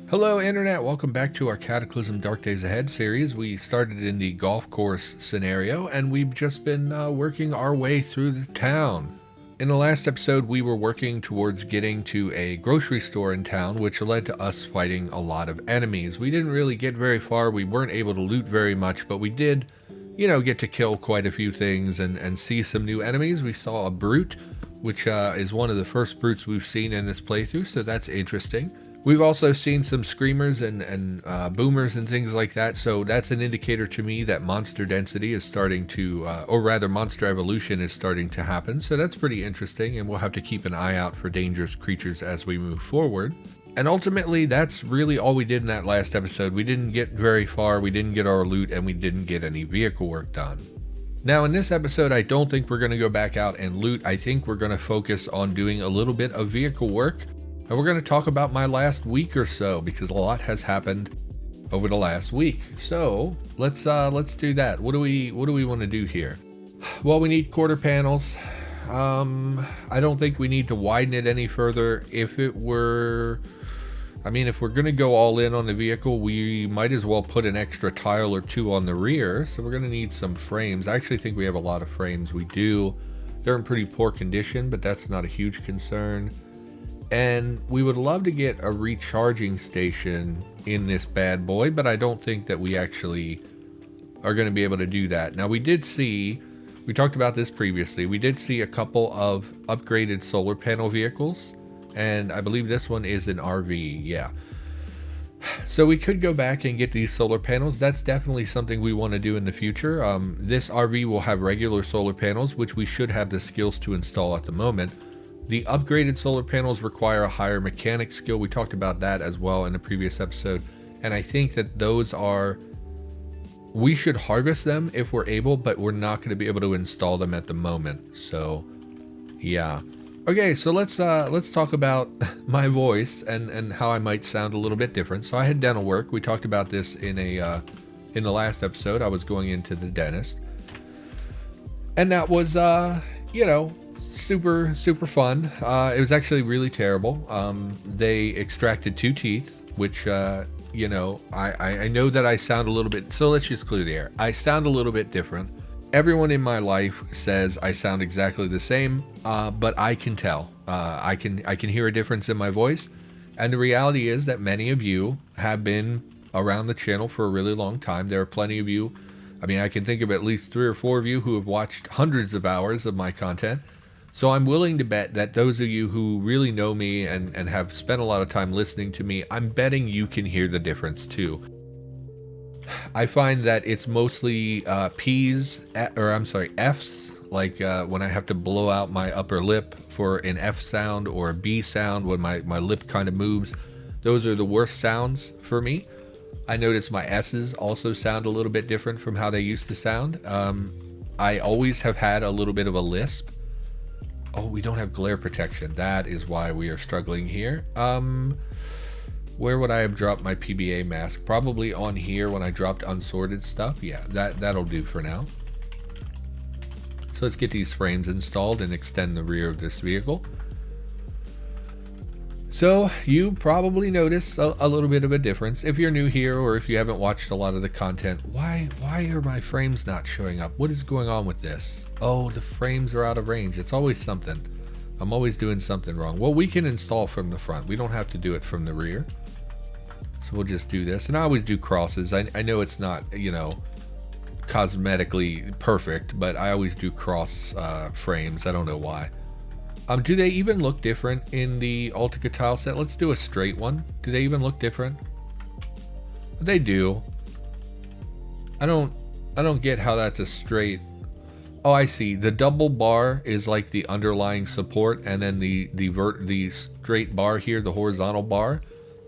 Hello Internet, welcome back to our Cataclysm Dark Days Ahead series. We started in the golf course scenario and we've just been working our way through the town. In the last episode we were working towards getting to a grocery store in town, which led to us fighting a lot of enemies. We didn't really get very far, we weren't able to loot very much, but we did, get to kill quite a few things and see some new enemies. We saw a brute, which is one of the first brutes we've seen in this playthrough, so that's interesting. We've also seen some screamers and boomers and things like that, so that's an indicator to me that monster density is starting to, or rather monster evolution is starting to happen, so that's pretty interesting, and we'll have to keep an eye out for dangerous creatures as we move forward. And ultimately, that's really all we did in that last episode. We didn't get very far, we didn't get our loot, and we didn't get any vehicle work done. Now in this episode, I don't think we're going to go back out and loot. I think we're going to focus on doing a little bit of vehicle work. And we're going to talk about my last week or so, because a lot has happened over the last week. So let's do that. What do we want to do here? Well, we need quarter panels. I don't think we need to widen it any further. If we're going to go all in on the vehicle, we might as well put an extra tile or two on the rear. So we're going to need some frames. I actually think we have a lot of frames. We do. They're in pretty poor condition, but that's not a huge concern. And we would love to get a recharging station in this bad boy, but I don't think that we actually are going to be able to do that. Now we talked about this previously, we did see a couple of upgraded solar panel vehicles, and I believe this one is an RV, yeah. So we could go back and get these solar panels. That's definitely something we want to do in the future. This RV will have regular solar panels, which we should have the skills to install at the moment. The upgraded solar panels require a higher mechanic skill. We talked about that as well in the previous episode. And I think that we should harvest them if we're able, but we're not going to be able to install them at the moment. So, yeah. Okay, so let's talk about my voice and how I might sound a little bit different. So I had dental work. We talked about this in the last episode. I was going into the dentist. And that was, super fun. It was actually really terrible. They extracted 2 teeth, which I know that I sound a little bit, so let's just clear the air. I sound a little bit different. Everyone in my life says I sound exactly the same, but I can tell. I can hear a difference in my voice, and the reality is that many of you have been around the channel for a really long time. There are plenty of you. I can think of at least 3 or 4 of you who have watched hundreds of hours of my content. So I'm willing to bet that those of you who really know me and have spent a lot of time listening to me, I'm betting you can hear the difference too. I find that it's mostly F's, like when I have to blow out my upper lip for an F sound or a B sound when my lip kind of moves. Those are the worst sounds for me. I notice my S's also sound a little bit different from how they used to sound. I always have had a little bit of a lisp. Oh, we don't have glare protection. That is why we are struggling here. Where would I have dropped my PBA mask? Probably on here when I dropped unsorted stuff. Yeah, that'll do for now. So let's get these frames installed and extend the rear of this vehicle. So you probably notice a little bit of a difference. If you're new here or if you haven't watched a lot of the content, why are my frames not showing up? What is going on with this? Oh, the frames are out of range. It's always something. I'm always doing something wrong. Well, we can install from the front. We don't have to do it from the rear. So we'll just do this. And I always do crosses. I know it's not, cosmetically perfect, but I always do cross frames. I don't know why. Do they even look different in the Altica tile set? Let's do a straight one. Do they even look different? They do. I don't get how that's a straight. Oh, I see. The double bar is like the underlying support, and then the straight bar here, the horizontal bar,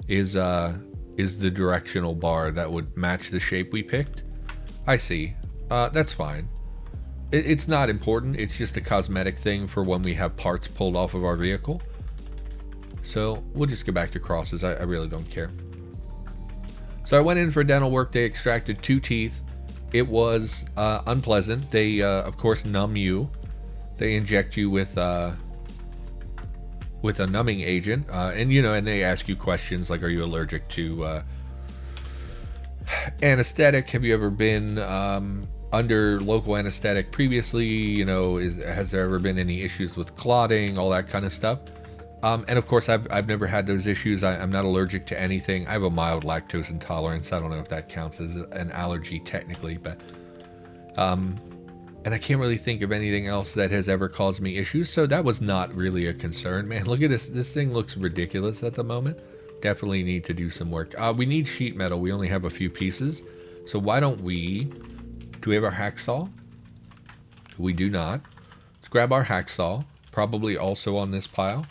is the directional bar that would match the shape we picked. I see. That's fine. It's not important. It's just a cosmetic thing for when we have parts pulled off of our vehicle. So we'll just go back to crosses. I really don't care. So I went in for dental work. They extracted 2 teeth. It was unpleasant. They, of course, numb you. They inject you with with a numbing agent, and you know, and they ask you questions like, are you allergic to anesthetic? Have you ever been under local anesthetic previously? You know, has there ever been any issues with clotting, all that kind of stuff? And of course, I've never had those issues. I'm not allergic to anything. I have a mild lactose intolerance. I don't know if that counts as an allergy technically, but and I can't really think of anything else that has ever caused me issues, so that was not really a concern. Man, look at this. This thing looks ridiculous at the moment. Definitely need to do some work. We need sheet metal. We only have a few pieces, so why don't we... Do we have our hacksaw? We do not. Let's grab our hacksaw, probably also on this pile.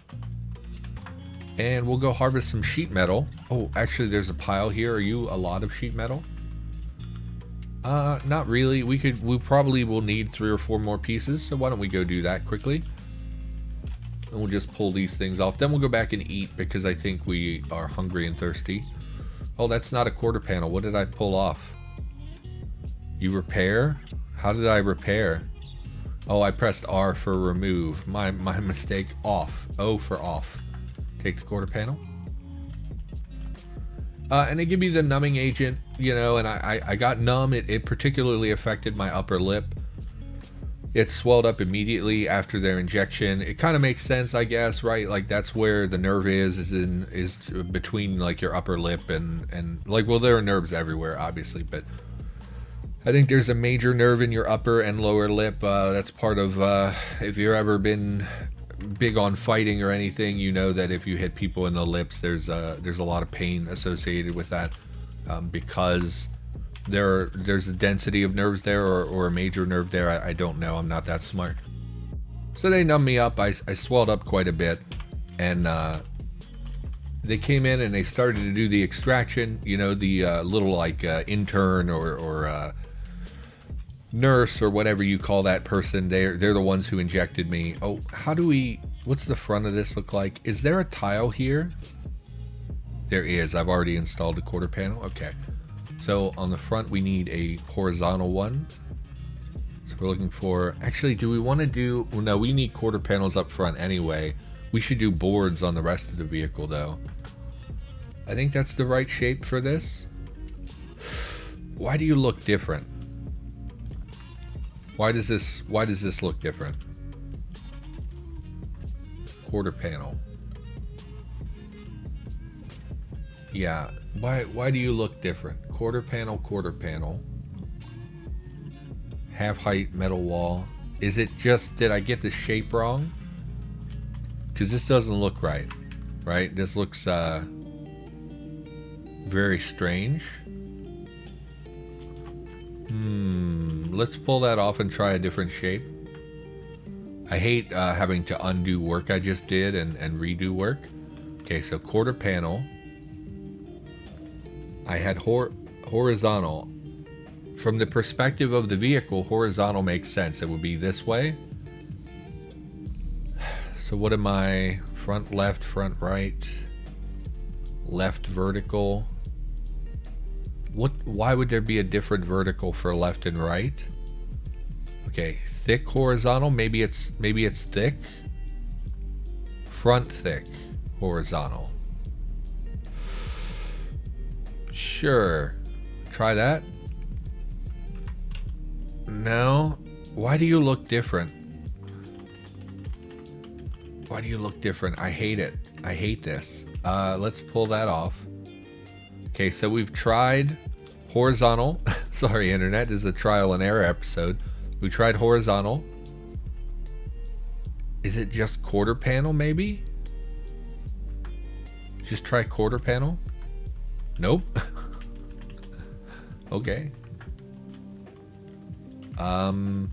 And we'll go harvest some sheet metal. Oh, actually there's a pile here. Are you a lot of sheet metal? Not really. We probably will need 3 or 4 more pieces, so why don't we go do that quickly? And we'll just pull these things off. Then we'll go back and eat because I think we are hungry and thirsty. Oh, that's not a quarter panel. What did I pull off? You repair? How did I repair? Oh, I pressed R for remove. My mistake. Off. O for off. Take the quarter panel. And they give you the numbing agent, you know, and I got numb. It particularly affected my upper lip. It swelled up immediately after their injection. It kind of makes sense, I guess, right? Like that's where the nerve is between like your upper lip and like, well, there are nerves everywhere, obviously, but I think there's a major nerve in your upper and lower lip. That's part of, if you've ever been big on fighting or anything, you know that if you hit people in the lips, there's a lot of pain associated with that, because there's a density of nerves there or a major nerve there. I don't know. I'm not that smart. So they numbed me up. I swelled up quite a bit, and they came in and they started to do the extraction. You know, the little like intern or nurse or whatever you call that person. They're the ones who injected me. Oh, what's the front of this look like? Is there a tile here? There is. I've already installed a quarter panel. Okay. So on the front we need a horizontal one. So we're looking for, actually, do we want to do, well, no, we need quarter panels up front anyway. We should do boards on the rest of the vehicle though. I think that's the right shape for this. Why do you look different? Why does this look different? Quarter panel. Yeah, why do you look different? Quarter panel. Half height metal wall. Is it just, did I get the shape wrong? Because this doesn't look right. Right? This looks very strange. Let's pull that off and try a different shape. I hate having to undo work I just did and redo work. Okay, so quarter panel. I had horizontal. From the perspective of the vehicle, horizontal makes sense. It would be this way. So what am I? Front left, front right, left vertical. Why would there be a different vertical for left and right? Okay, thick horizontal, maybe it's thick. Front thick horizontal. Sure. Try that. No. Why do you look different? Why do you look different? I hate it. I hate this. Let's pull that off. Okay, so we've tried horizontal. Sorry, internet. This is a trial and error episode. We tried horizontal. Is it just quarter panel, maybe? Just try quarter panel? Nope. Okay. Man,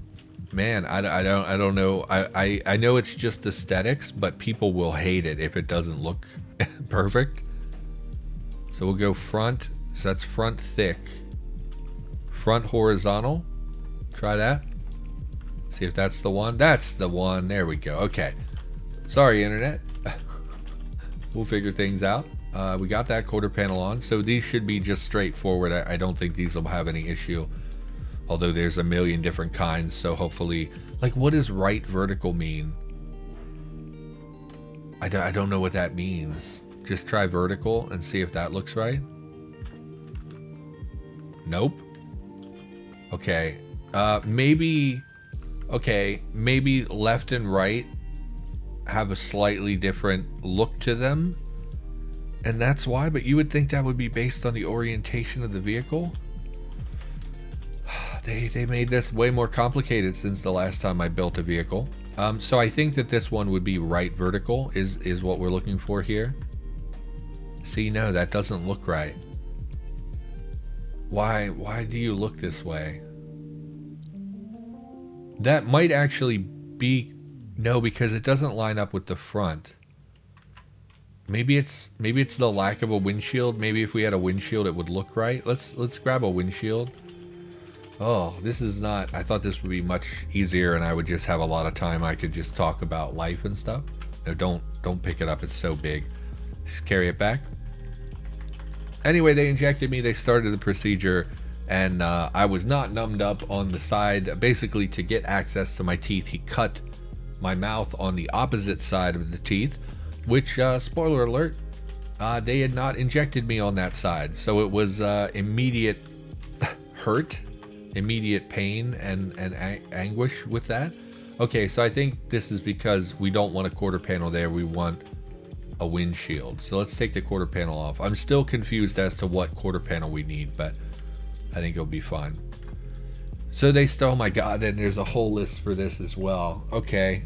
I don't know. I know it's just aesthetics, but people will hate it if it doesn't look perfect. So we'll go front. So that's front thick. Front horizontal. Try that. See if that's the one. That's the one. There we go. Okay. Sorry, internet. We'll figure things out. We got that quarter panel on. So these should be just straightforward. I don't think these will have any issue. Although there's a million different kinds. So hopefully, like, what does right vertical mean? I don't know what that means. Just try vertical and see if that looks right. Nope. Okay. Maybe left and right have a slightly different look to them, and that's why. But you would think that would be based on the orientation of the vehicle. They made this way more complicated since the last time I built a vehicle. So I think that this one would be right vertical is what we're looking for here. See, no, that doesn't look right. Why do you look this way? That might actually be... No, because it doesn't line up with the front. Maybe it's the lack of a windshield. Maybe if we had a windshield it would look right. Let's grab a windshield. Oh, this is not... I thought this would be much easier and I would just have a lot of time. I could just talk about life and stuff. No, don't pick it up. It's so big. Just carry it back. Anyway, they injected me. They started the procedure, and I was not numbed up on the side. Basically, to get access to my teeth, he cut my mouth on the opposite side of the teeth, which, spoiler alert, they had not injected me on that side. So it was immediate hurt, immediate pain, and anguish with that. Okay, so I think this is because we don't want a quarter panel there. We want a windshield. So let's take the quarter panel off. I'm still confused as to what quarter panel we need, but I think it'll be fine. So they still... Oh my god, and there's a whole list for this as well. Okay,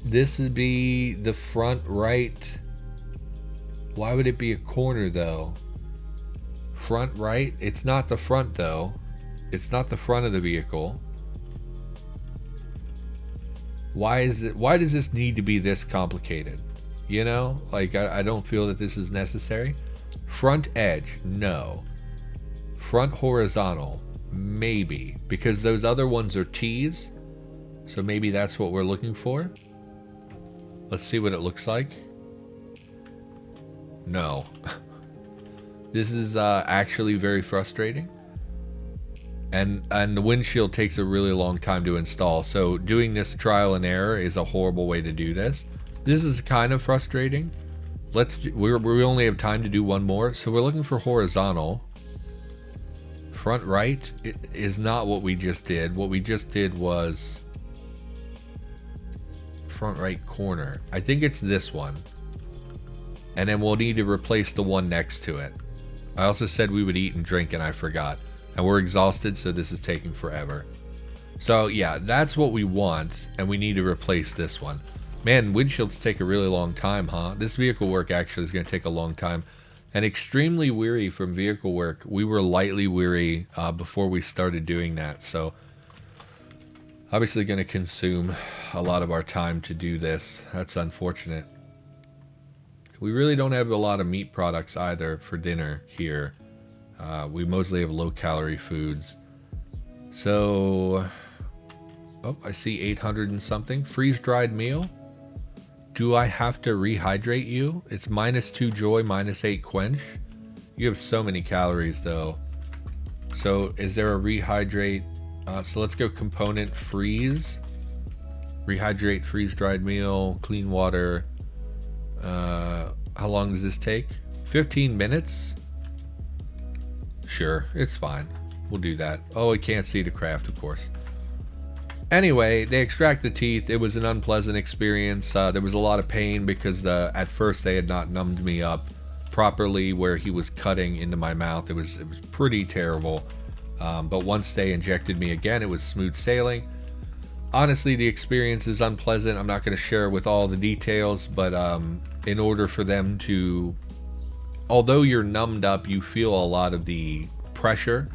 this would be the front right. Why would it be a corner though? Front right? It's not the front though. It's not the front of the vehicle. Why does this need to be this complicated? You know, like I don't feel that this is necessary. Front edge, no. Front horizontal, maybe, because those other ones are T's. So maybe that's what we're looking for. Let's see what it looks like. No. This is actually very frustrating. And the windshield takes a really long time to install, so doing this trial and error is a horrible way to do this. This is kind of frustrating. We only have time to do one more, so we're looking for horizontal. Front right is not what we just did. What we just did was front right corner. I think it's this one. And then we'll need to replace the one next to it. I also said we would eat and drink and I forgot. And we're exhausted, so this is taking forever. So yeah, that's what we want, and we need to replace this one. Man, windshields take a really long time, huh? This vehicle work actually is going to take a long time. And extremely weary from vehicle work. We were lightly weary before we started doing that, so obviously going to consume a lot of our time to do this. That's unfortunate. We really don't have a lot of meat products either for dinner here. We mostly have low-calorie foods. So, oh, I see 800 and something. Freeze-dried meal. Do I have to rehydrate you? It's -2 joy, -8 quench. You have so many calories, though. So, is there a rehydrate? So let's go component freeze. Rehydrate freeze-dried meal, clean water. How long does this take? 15 minutes? Sure, it's fine. We'll do that. Oh, I can't see the craft, of course. Anyway, they extract the teeth. It was an unpleasant experience. There was a lot of pain because at first they had not numbed me up properly where he was cutting into my mouth. It was pretty terrible. But once they injected me again, it was smooth sailing. Honestly, the experience is unpleasant. I'm not going to share with all the details, but in order for them to... Although you're numbed up, you feel a lot of the pressure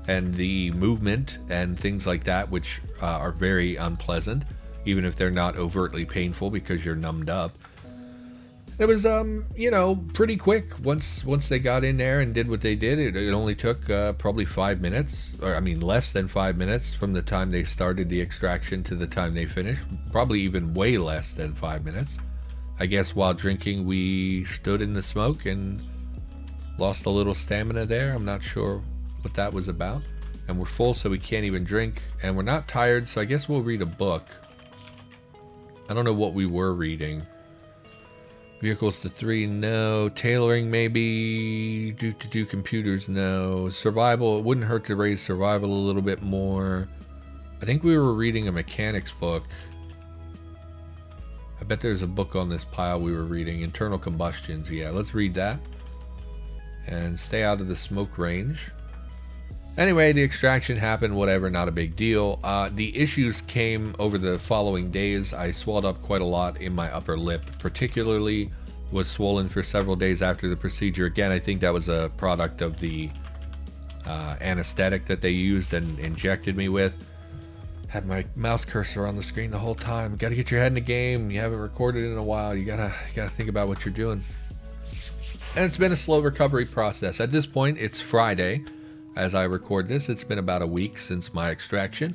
and the movement and things like that, which are very unpleasant, even if they're not overtly painful because you're numbed up. It was, you know, pretty quick. Once they got in there and did what they did, it only took probably 5 minutes, or I mean less than 5 minutes from the time they started the extraction to the time they finished. Probably even way less than 5 minutes. I guess while drinking, we stood in the smoke and lost a little stamina there. I'm not sure what that was about. And we're full, so we can't even drink. And we're not tired, so I guess we'll read a book. I don't know what we were reading. Vehicles to 3, no. Tailoring, maybe. Do computers, no. Survival, it wouldn't hurt to raise survival a little bit more. I think we were reading a mechanics book. I bet there's a book on this pile we were reading. Internal combustions, yeah, let's read that. And stay out of the smoke range. Anyway, the extraction happened, whatever, not a big deal. The issues came over the following days. I swelled up quite a lot in my upper lip, particularly was swollen for several days after the procedure. Again, I think that was a product of the anesthetic that they used and injected me with. Had my mouse cursor on the screen the whole time. Gotta get your head in the game. You haven't recorded in a while. You gotta think about what you're doing. And it's been a slow recovery process. At this point, it's Friday. As I record this, it's been about a week since my extraction.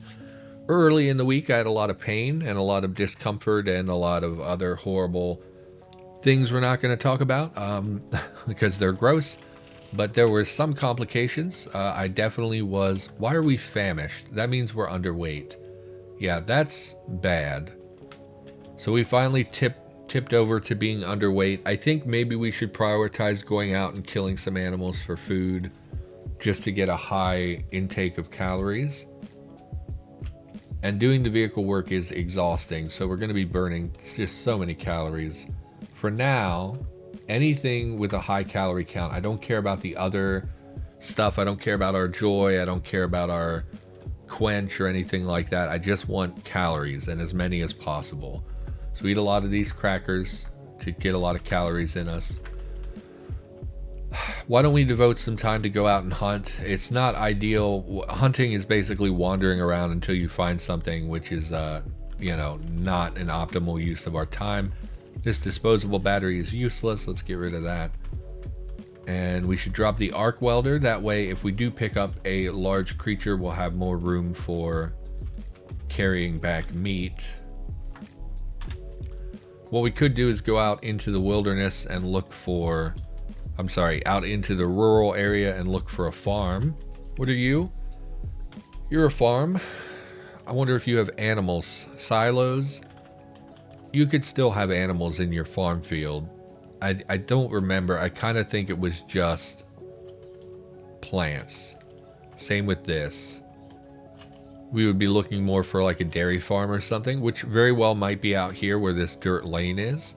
Early in the week, I had a lot of pain and a lot of discomfort and a lot of other horrible things we're not going to talk about because they're gross. But there were some complications. I definitely was... Why are we famished? That means we're underweight. Yeah, that's bad. So we finally tipped over to being underweight. I think maybe we should prioritize going out and killing some animals for food, just to get a high intake of calories. And doing the vehicle work is exhausting, so we're going to be burning just so many calories. For now, anything with a high calorie count, I don't care about the other stuff, I don't care about our joy, I don't care about our quench or anything like that. I just want calories, and as many as possible. So eat a lot of these crackers to get a lot of calories in us. Why don't we devote some time to go out and hunt? It's not ideal. Hunting is basically wandering around until you find something, which is, not an optimal use of our time. This disposable battery is useless. Let's get rid of that. And we should drop the arc welder. That way, if we do pick up a large creature, we'll have more room for carrying back meat. What we could do is go out into the wilderness and look for... out into the rural area and look for a farm. What are you? You're a farm. I wonder if you have animals. Silos? You could still have animals in your farm field. I don't remember. I kind of think it was just plants. Same with this. We would be looking more for like a dairy farm or something, which very well might be out here where this dirt lane is.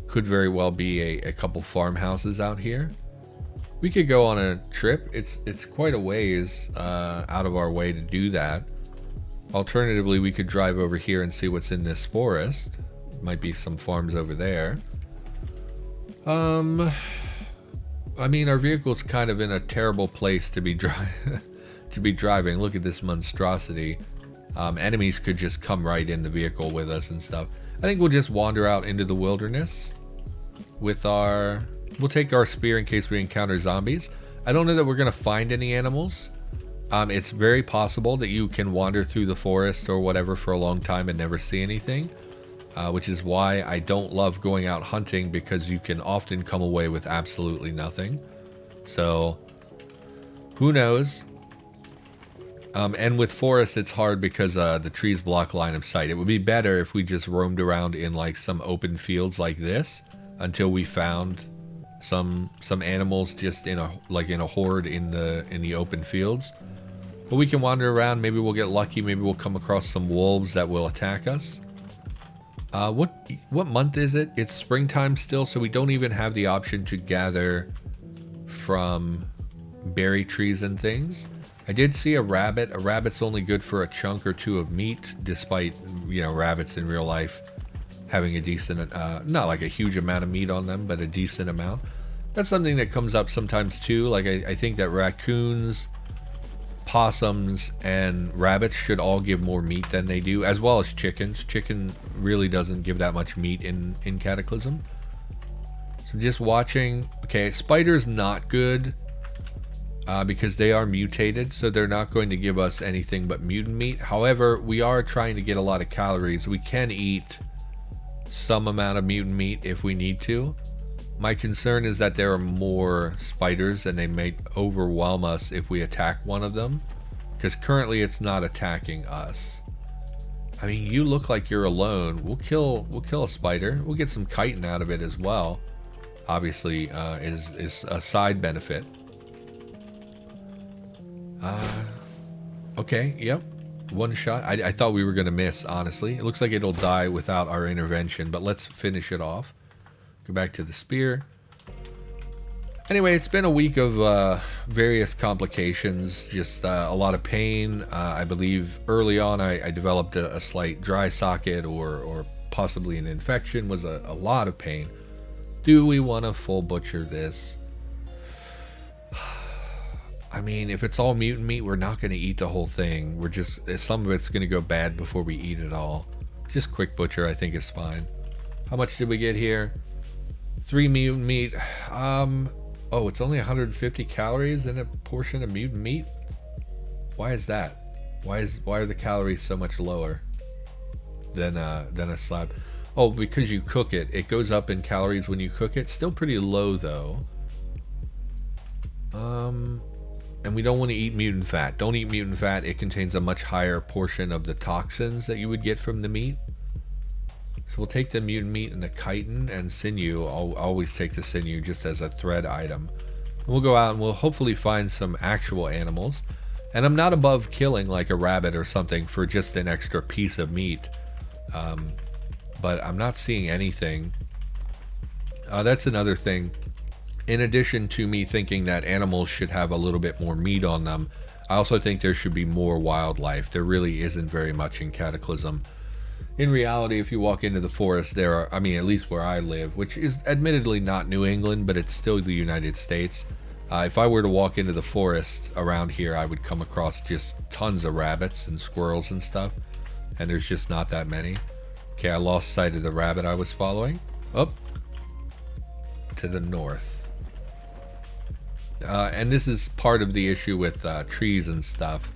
Could very well be a couple farmhouses out here. We could go on a trip. It's quite a ways out of our way to do that. Alternatively, we could drive over here and see what's in this forest. Might be some farms over there. Our vehicle's kind of in a terrible place to be driving. Look at this monstrosity. Enemies could just come right in the vehicle with us and stuff. I think we'll just wander out into the wilderness with we'll take our spear in case we encounter zombies. I don't know that we're going to find any animals. It's very possible that you can wander through the forest or whatever for a long time and never see anything, which is why I don't love going out hunting, because you can often come away with absolutely nothing. So, who knows? And with forests, it's hard because the trees block line of sight. It would be better if we just roamed around in like some open fields like this until we found some animals just in a horde in the open fields. But we can wander around. Maybe we'll get lucky. Maybe we'll come across some wolves that will attack us. What month is it? It's springtime still, so we don't even have the option to gather from berry trees and things. I did see a rabbit. A rabbit's only good for a chunk or two of meat, despite, rabbits in real life having a decent, not like a huge amount of meat on them, but a decent amount. That's something that comes up sometimes too. Like I think that raccoons, possums, and rabbits should all give more meat than they do, as well as chickens. Chicken really doesn't give that much meat in Cataclysm. So just watching. Okay, spiders not good. Because they are mutated, so they're not going to give us anything but mutant meat. However, we are trying to get a lot of calories. We can eat some amount of mutant meat if we need to. My concern is that there are more spiders and they may overwhelm us if we attack one of them, because currently it's not attacking us. I mean, you look like you're alone. We'll kill a spider. We'll get some chitin out of it as well. Obviously, is a side benefit. Okay, yep. One shot. I thought we were going to miss, honestly. It looks like it'll die without our intervention, but let's finish it off. Go back to the spear. Anyway, it's been a week of various complications, just a lot of pain. I believe early on I developed a slight dry socket or possibly an infection. Was a lot of pain. Do we want to full butcher this? I mean, if it's all mutant meat, we're not going to eat the whole thing. We're just, some of it's going to go bad before we eat it all. Just quick butcher, I think, is fine. How much did we get here? 3 mutant meat. Oh, it's only 150 calories in a portion of mutant meat? Why is that? Why are the calories so much lower than a slab? Oh, because you cook it. It goes up in calories when you cook it. Still pretty low, though. And we don't want to eat mutant fat. Don't eat mutant fat. It contains a much higher portion of the toxins that you would get from the meat. So we'll take the mutant meat and the chitin and sinew. I'll always take the sinew just as a thread item. And we'll go out and we'll hopefully find some actual animals. And I'm not above killing like a rabbit or something for just an extra piece of meat. But I'm not seeing anything. That's another thing. In addition to me thinking that animals should have a little bit more meat on them, I also think there should be more wildlife. There really isn't very much in Cataclysm. In reality, if you walk into the forest, there are, I mean, at least where I live, which is admittedly not New England, but it's still the United States. If I were to walk into the forest around here, I would come across just tons of rabbits and squirrels and stuff, and there's just not that many. Okay, I lost sight of the rabbit I was following. Up to the north. And this is part of the issue with trees and stuff,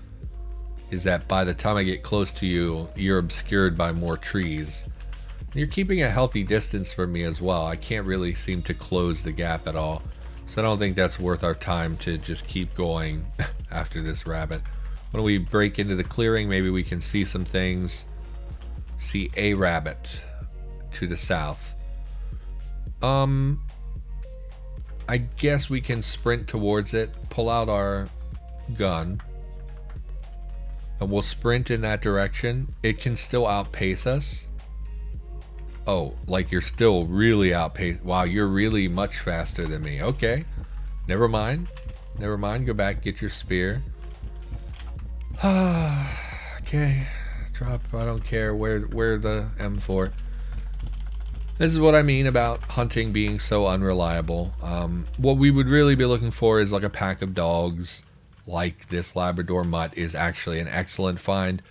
is that by the time I get close to you, you're obscured by more trees. And you're keeping a healthy distance from me as well. I can't really seem to close the gap at all. So I don't think that's worth our time to just keep going after this rabbit. When we break into the clearing, maybe we can see some things. See a rabbit to the south. I guess we can sprint towards it, pull out our gun, and we'll sprint in that direction. It can still outpace us. Oh, like you're still really outpaced. Wow, you're really much faster than me. Okay, never mind. Never mind, go back, get your spear. Okay, drop, I don't care where the M4. This is what I mean about hunting being so unreliable. What we would really be looking for is like a pack of dogs, like this Labrador mutt is actually an excellent find.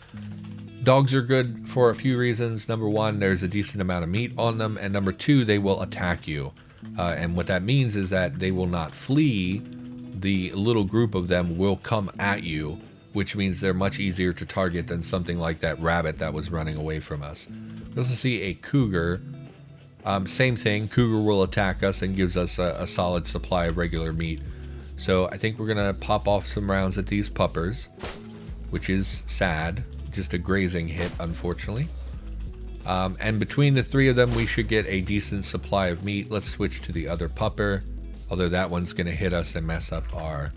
Dogs are good for a few reasons. Number one, there's a decent amount of meat on them, and number two, they will attack you. And what that means is that they will not flee. The little group of them will come at you, which means they're much easier to target than something like that rabbit that was running away from us. We also see a cougar. Same thing, cougar will attack us and gives us a solid supply of regular meat. So I think we're going to pop off some rounds at these puppers, which is sad. Just a grazing hit, unfortunately. And between the three of them, we should get a decent supply of meat. Let's switch to the other pupper, although that one's going to hit us and mess up our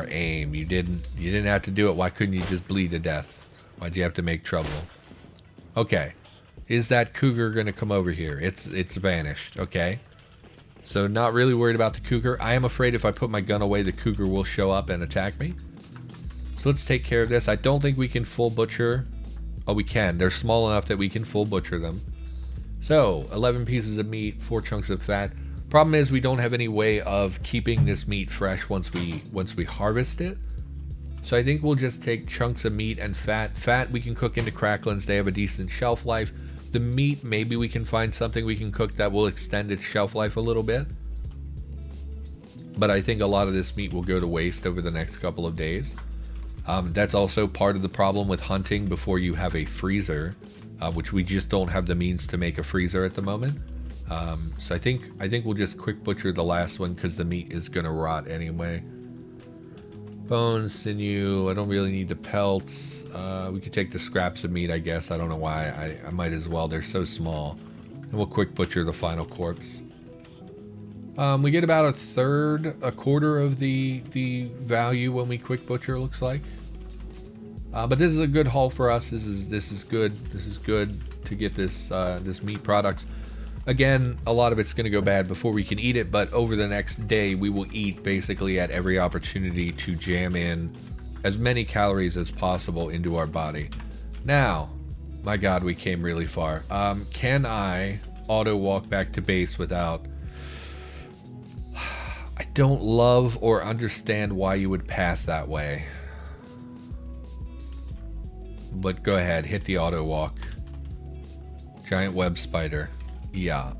aim. You didn't have to do it. Why couldn't you just bleed to death? Why'd you have to make trouble? Okay. Is that cougar going to come over here? It's vanished. Okay. So not really worried about the cougar. I am afraid if I put my gun away, the cougar will show up and attack me. So let's take care of this. I don't think we can full butcher. Oh, we can. They're small enough that we can full butcher them. So 11 pieces of meat, 4 chunks of fat. Problem is we don't have any way of keeping this meat fresh once we harvest it. So I think we'll just take chunks of meat and fat. Fat we can cook into cracklins. They have a decent shelf life. The meat, maybe we can find something we can cook that will extend its shelf life a little bit. But I think a lot of this meat will go to waste over the next couple of days. That's also part of the problem with hunting before you have a freezer, which we just don't have the means to make a freezer at the moment. So I think we'll just quick butcher the last one because the meat is going to rot anyway. Bones, sinew. I don't really need the pelts. We could take the scraps of meat, I guess. I don't know why. I might as well. They're so small. And we'll quick butcher the final corpse. We get about a quarter of the value when we quick butcher, looks like. But this is a good haul for us. This is good. This is good to get this meat products. Again, a lot of it's going to go bad before we can eat it, but over the next day we will eat basically at every opportunity to jam in as many calories as possible into our body. Now, my God, we came really far. Can I auto walk back to base without... I don't love or understand why you would path that way. But go ahead, hit the auto walk. Giant web spider. Yeah.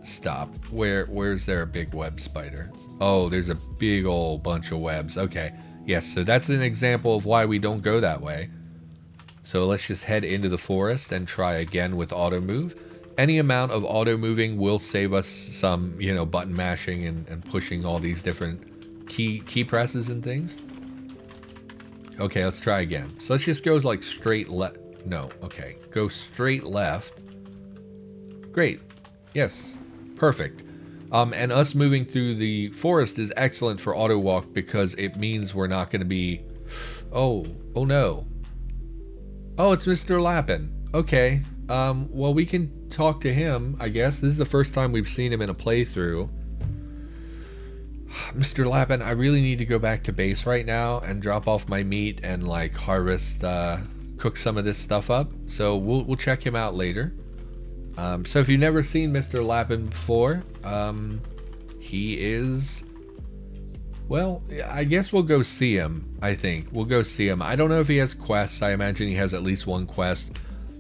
Stop. Where's there a big web spider? Oh, there's a big old bunch of webs. Okay. Yes, so that's an example of why we don't go that way. So let's just head into the forest and try again with auto move. Any amount of auto moving will save us some, you know, button mashing and pushing all these different key presses and things. Okay, let's try again. So let's just go like straight left. No, okay. Go straight left. Great. Yes. Perfect. And us moving through the forest is excellent for auto walk because it means we're not going to be... Oh no. Oh, it's Mr. Lappin. Okay. Well, we can talk to him, I guess. This is the first time we've seen him in a playthrough. Mr. Lappin, I really need to go back to base right now and drop off my meat and like harvest, cook some of this stuff up. So we'll check him out later. So if you've never seen Mr. Lappin before, he is... Well, I guess we'll go see him, I think. We'll go see him. I don't know if he has quests. I imagine he has at least one quest.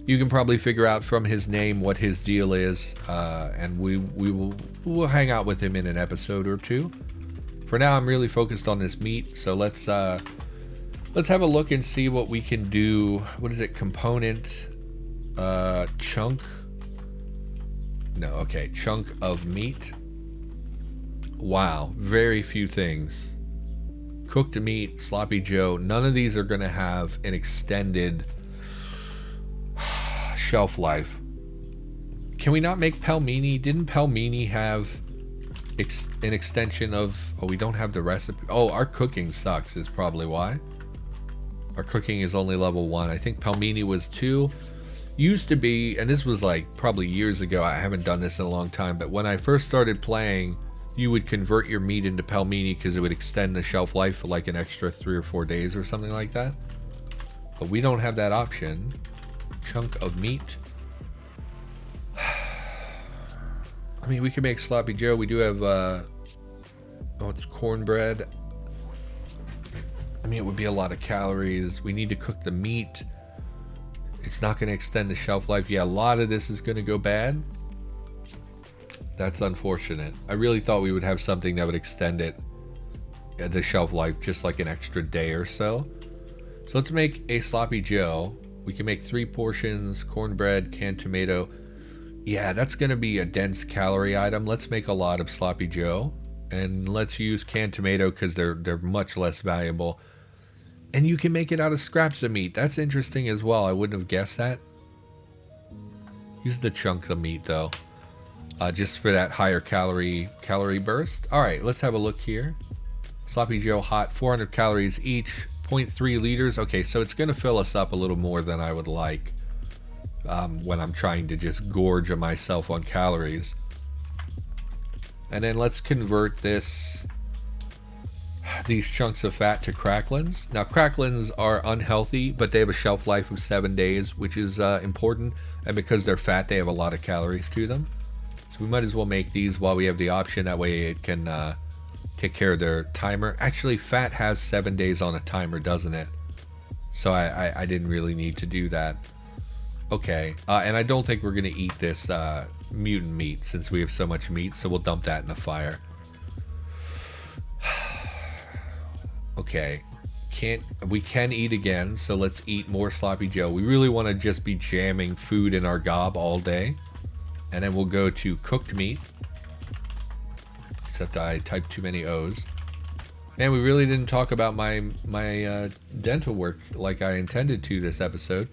You can probably figure out from his name what his deal is, and we'll hang out with him in an episode or two. For now, I'm really focused on this meat, so let's have a look and see what we can do. What is it? Component, chunk. No, okay, chunk of meat. Wow, very few things. Cooked meat, sloppy joe. None of these are going to have an extended shelf life. Can we not make pelmeni? Didn't pelmeni have an extension of... Oh, we don't have the recipe. Oh, our cooking sucks is probably why. Our cooking is only level 1. I think pelmeni was 2. Used to be, and this was like probably years ago. I haven't done this in a long time, but when I first started playing, you would convert your meat into pelmeni because it would extend the shelf life for like an extra 3 or 4 days or something like that. But we don't have that option. Chunk of meat. I mean, we can make sloppy joe. We do have oh, it's cornbread. I mean, it would be a lot of calories. We need to cook the meat. It's not going to extend the shelf life. Yeah, a lot of this is going to go bad. That's unfortunate. I really thought we would have something that would extend it, the shelf life, just like an extra day or so. So let's make a sloppy joe. We can make 3 portions, cornbread, canned tomato. Yeah, that's going to be a dense calorie item. Let's make a lot of sloppy joe. And let's use canned tomato because they're much less valuable. And you can make it out of scraps of meat. That's interesting as well. I wouldn't have guessed that. Use the chunk of meat though. Just for that higher calorie burst. Alright, let's have a look here. Sloppy joe hot, 400 calories each, 0.3 liters. Okay, so it's going to fill us up a little more than I would like when I'm trying to just gorge myself on calories. And then let's convert these chunks of fat to cracklins. Now, cracklins are unhealthy, but they have a shelf life of 7 days, which is important. And because they're fat, they have a lot of calories to them. So we might as well make these while we have the option. That way it can take care of their timer. Actually, fat has 7 days on a timer, doesn't it? So I didn't really need to do that. Okay, and I don't think we're going to eat this mutant meat since we have so much meat, so we'll dump that in the fire. Okay, we can eat again, so let's eat more sloppy joe. We really want to just be jamming food in our gob all day. And then we'll go to cooked meat. Except I typed too many O's. And we really didn't talk about my dental work like I intended to this episode.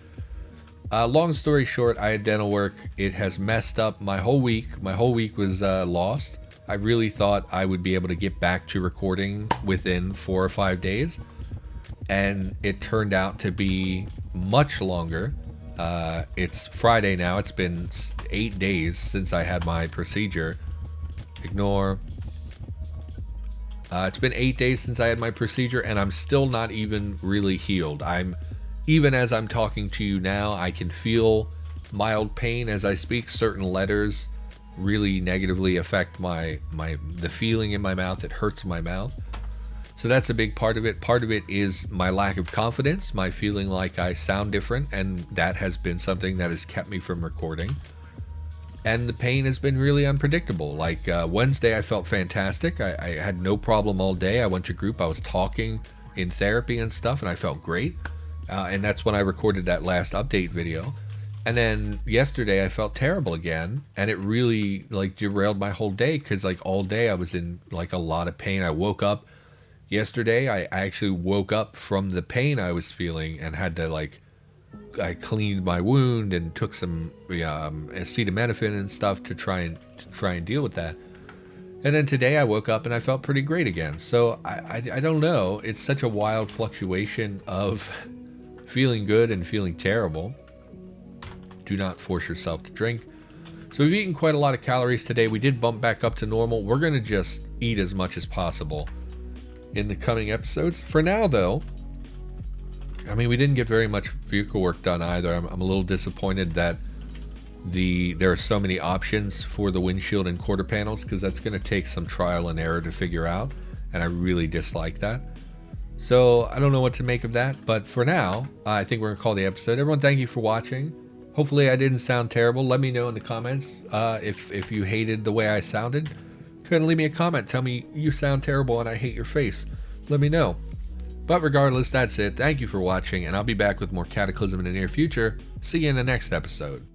Long story short, I had dental work. It has messed up my whole week. My whole week was lost. I really thought I would be able to get back to recording within 4 or 5 days. And it turned out to be much longer. It's Friday now. It's been 8 days since I had my procedure. Ignore. It's been 8 days since I had my procedure, and I'm still not even really healed. Even as I'm talking to you now, I can feel mild pain as I speak. Certain letters really negatively affect the feeling in my mouth. It hurts my mouth. So that's a big part of it. Part of it is my lack of confidence, my feeling like I sound different, and that has been something that has kept me from recording. And the pain has been really unpredictable. Like Wednesday, I felt fantastic. I had no problem all day. I went to group. I was talking in therapy and stuff, and I felt great. And that's when I recorded that last update video. And then yesterday I felt terrible again, and it really like derailed my whole day, because like all day I was in like a lot of pain. I woke up yesterday. I actually woke up from the pain I was feeling and had to I cleaned my wound and took some acetaminophen and stuff to try and deal with that. And then today I woke up and I felt pretty great again. So I don't know. It's such a wild fluctuation of feeling good and feeling terrible. Do not force yourself to drink. So we've eaten quite a lot of calories today. We did bump back up to normal. We're going to just eat as much as possible in the coming episodes. For now, though, I mean, we didn't get very much vehicle work done either. I'm a little disappointed that there are so many options for the windshield and quarter panels, because that's going to take some trial and error to figure out, and I really dislike that. So I don't know what to make of that, but for now, I think we're going to call the episode. Everyone, thank you for watching. Hopefully I didn't sound terrible. Let me know in the comments if you hated the way I sounded. Go ahead and leave me a comment. Tell me you sound terrible and I hate your face. Let me know. But regardless, that's it. Thank you for watching, and I'll be back with more Cataclysm in the near future. See you in the next episode.